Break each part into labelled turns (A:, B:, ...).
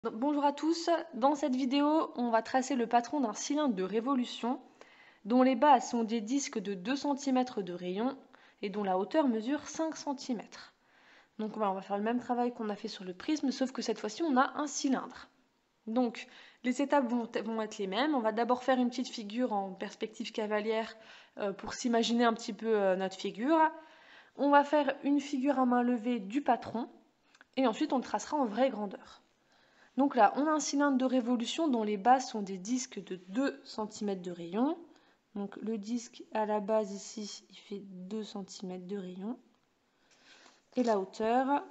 A: Donc, bonjour à tous, dans cette vidéo on va tracer le patron d'un cylindre de révolution dont les bases sont des disques de 2 cm de rayon et dont la hauteur mesure 5 cm. Donc voilà, on va faire le même travail qu'on a fait sur le prisme, sauf que cette fois-ci on a un cylindre. Donc les étapes vont être les mêmes. On va d'abord faire une petite figure en perspective cavalière pour s'imaginer un petit peu notre figure. On va faire une figure à main levée du patron et ensuite on le tracera en vraie grandeur. Donc là, on a un cylindre de révolution dont les bases sont des disques de 2 cm de rayon. Donc le disque à la base ici, il fait 2 cm de rayon. Et la hauteur,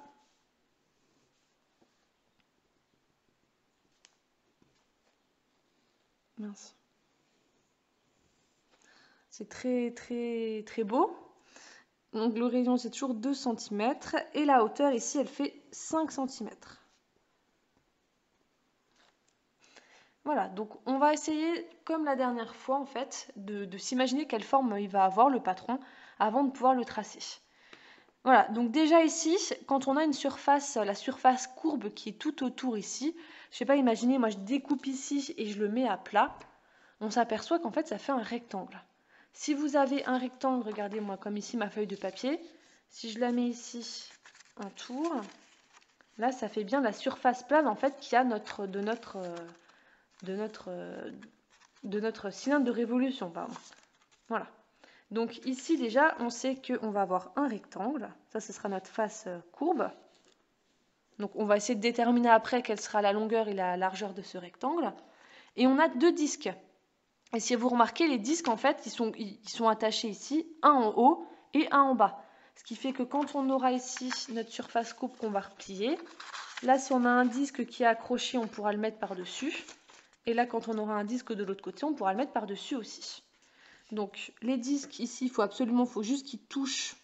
A: mince, c'est très beau. Donc le rayon c'est toujours 2 cm et la hauteur ici elle fait 5 cm. Voilà, donc on va essayer comme la dernière fois en fait de s'imaginer quelle forme il va avoir le patron avant de pouvoir le tracer. Voilà, donc déjà ici, quand on a une surface, la surface courbe qui est tout autour ici, je sais pas, imaginez, moi je découpe ici et je le mets à plat, on s'aperçoit qu'en fait ça fait un rectangle. Si vous avez un rectangle, regardez moi comme ici ma feuille de papier, si je la mets ici un tour, là ça fait bien la surface plane en fait qu'il y a de notre cylindre de révolution, pardon. Voilà. Donc ici déjà, on sait qu'on va avoir un rectangle. Ça, ce sera notre face courbe. Donc on va essayer de déterminer après quelle sera la longueur et la largeur de ce rectangle. Et on a deux disques. Et si vous remarquez, les disques, en fait, ils sont attachés ici, un en haut et un en bas. Ce qui fait que quand on aura ici notre surface courbe qu'on va replier, là, si on a un disque qui est accroché, on pourra le mettre par-dessus. Et là, quand on aura un disque de l'autre côté, on pourra le mettre par-dessus aussi. Donc les disques ici, faut juste qu'ils touchent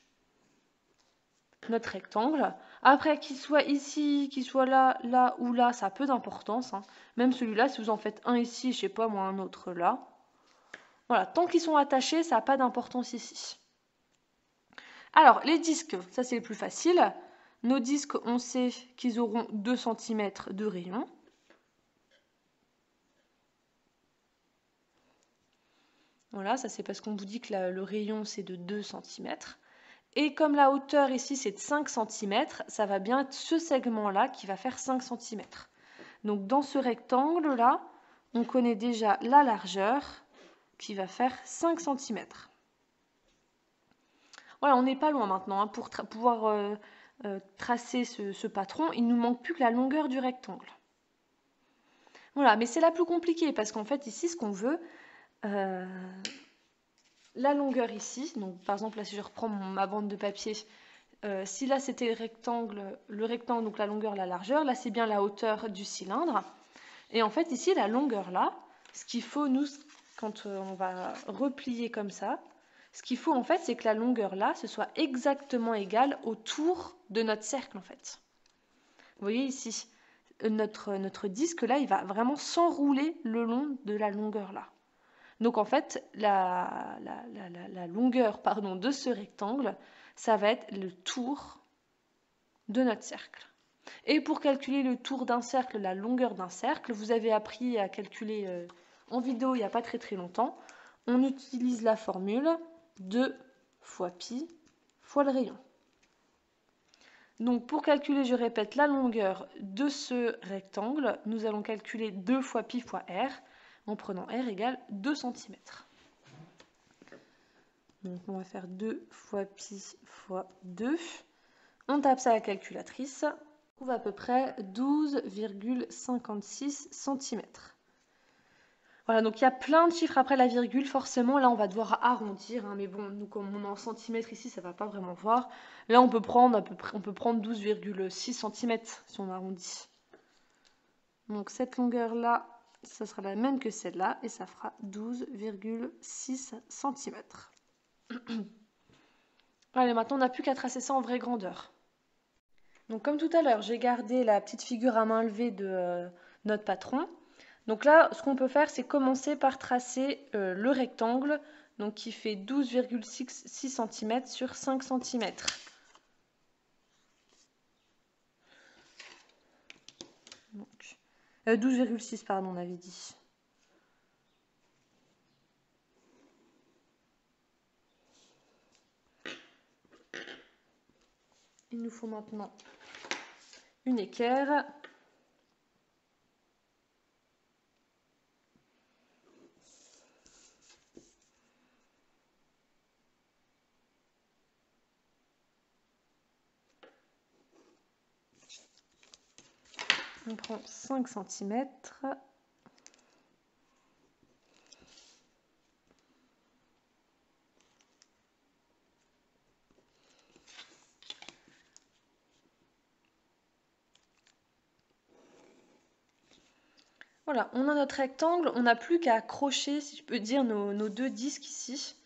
A: notre rectangle. Après, qu'il soit ici, qu'il soit là, là ou là, ça a peu d'importance. Hein. Même celui-là, si vous en faites un ici, je sais pas moi, un autre là. Voilà, tant qu'ils sont attachés, ça n'a pas d'importance ici. Alors, les disques, ça c'est le plus facile. Nos disques, on sait qu'ils auront 2 cm de rayon. Voilà, ça c'est parce qu'on vous dit que le rayon c'est de 2 cm. Et comme la hauteur ici c'est de 5 cm, ça va bien être ce segment-là qui va faire 5 cm. Donc dans ce rectangle-là, on connaît déjà la largeur qui va faire 5 cm. Voilà, on n'est pas loin maintenant. Hein. Pour pouvoir tracer ce patron, il ne nous manque plus que la longueur du rectangle. Voilà, mais c'est la plus compliquée parce qu'en fait ici ce qu'on veut, la longueur ici, donc par exemple là si je reprends ma bande de papier, si là c'était le rectangle, donc la longueur, la largeur, là c'est bien la hauteur du cylindre. Et en fait ici la longueur là, ce qu'il faut nous, quand on va replier comme ça, ce qu'il faut en fait c'est que la longueur là, ce soit exactement égale au tour de notre cercle en fait. Vous voyez ici, notre disque là, il va vraiment s'enrouler le long de la longueur là. Donc en fait, la longueur de ce rectangle, ça va être le tour de notre cercle. Et pour calculer le tour d'un cercle, la longueur d'un cercle, vous avez appris à calculer en vidéo il n'y a pas très longtemps. On utilise la formule 2 fois pi fois le rayon. Donc pour calculer, je répète, la longueur de ce rectangle, nous allons calculer 2 fois pi fois r, en prenant r égale 2 cm. Donc on va faire 2 fois pi fois 2. On tape ça à la calculatrice. On trouve à peu près 12,56 cm. Voilà, donc il y a plein de chiffres après la virgule, forcément, là on va devoir arrondir, hein, mais bon, nous comme on est en centimètres ici, ça ne va pas vraiment voir. Là on peut prendre 12,6 cm si on arrondit. Donc cette longueur-là, ça sera la même que celle-là, et ça fera 12,6 cm. Allez, maintenant on n'a plus qu'à tracer ça en vraie grandeur. Donc comme tout à l'heure, j'ai gardé la petite figure à main levée de notre patron. Donc là, ce qu'on peut faire, c'est commencer par tracer le rectangle, donc qui fait 12,6 cm sur 5 cm. Donc, 12,6 pardon, on avait dit. Il nous faut maintenant une équerre. On prend 5 cm. Voilà, on a notre rectangle, on n'a plus qu'à accrocher, si je peux dire, nos deux disques ici,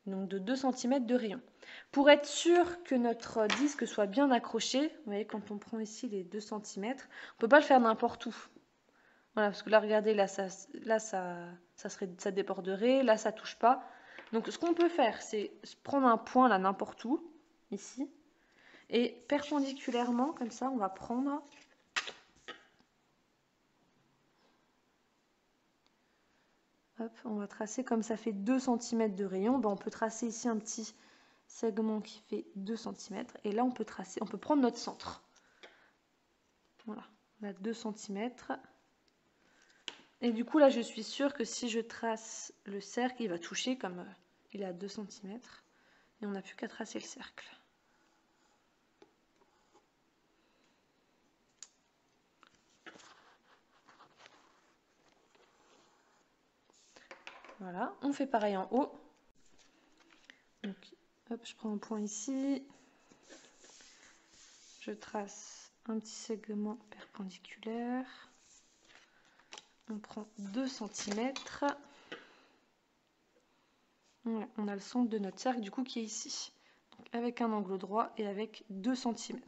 A: donc de 2 cm de rayon. Pour être sûr que notre disque soit bien accroché, vous voyez, quand on prend ici les 2 cm, on ne peut pas le faire n'importe où. Voilà, parce que là, regardez, là, ça déborderait, là, ça touche pas. Donc, ce qu'on peut faire, c'est prendre un point, là, n'importe où, ici, et perpendiculairement, comme ça, on va prendre... Hop, on va tracer, comme ça fait 2 cm de rayon, ben on peut tracer ici un petit segment qui fait 2 cm. Et là, on peut tracer, on peut prendre notre centre. Voilà, on a 2 cm. Et du coup, là, je suis sûre que si je trace le cercle, il va toucher comme il est à 2 cm. Et on n'a plus qu'à tracer le cercle. Voilà, on fait pareil en haut. Donc, hop, je prends un point ici. Je trace un petit segment perpendiculaire. On prend 2 cm. Voilà, on a le centre de notre cercle du coup qui est ici. Donc, avec un angle droit et avec 2 cm.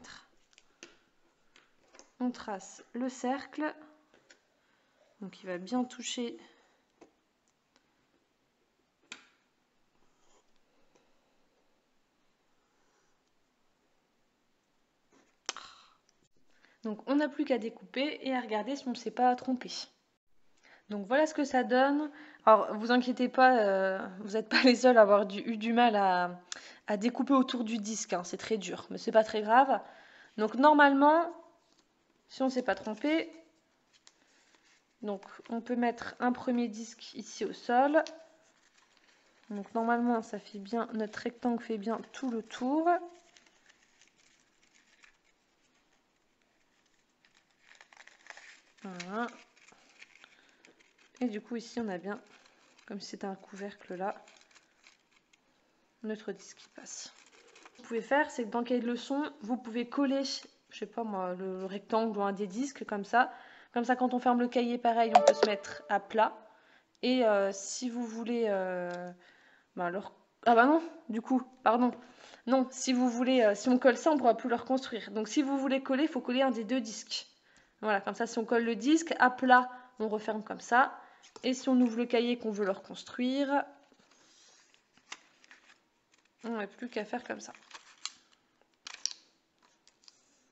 A: On trace le cercle. Donc il va bien toucher donc on n'a plus qu'à découper et à regarder si on ne s'est pas trompé. Donc voilà ce que ça donne. Alors vous inquiétez pas, vous n'êtes pas les seuls à avoir eu du mal à découper autour du disque, hein. C'est très dur, mais c'est pas très grave. Donc normalement, si on ne s'est pas trompé, donc on peut mettre un premier disque ici au sol. Donc normalement ça fait bien, notre rectangle fait bien tout le tour. Voilà. Et du coup ici on a bien, comme si c'était un couvercle là, notre disque qui passe. Ce que vous pouvez faire, c'est que dans le cahier de leçon, vous pouvez coller, je sais pas moi, le rectangle ou un des disques comme ça. Comme ça, quand on ferme le cahier, pareil, on peut se mettre à plat. Et si vous voulez... alors... Ah bah non, du coup, pardon. Non, si vous voulez, si on colle ça, on ne pourra plus le reconstruire. Donc si vous voulez coller, il faut coller un des deux disques. Voilà, comme ça, si on colle le disque, à plat, on referme comme ça. Et si on ouvre le cahier qu'on veut le reconstruire, on n'a plus qu'à faire comme ça.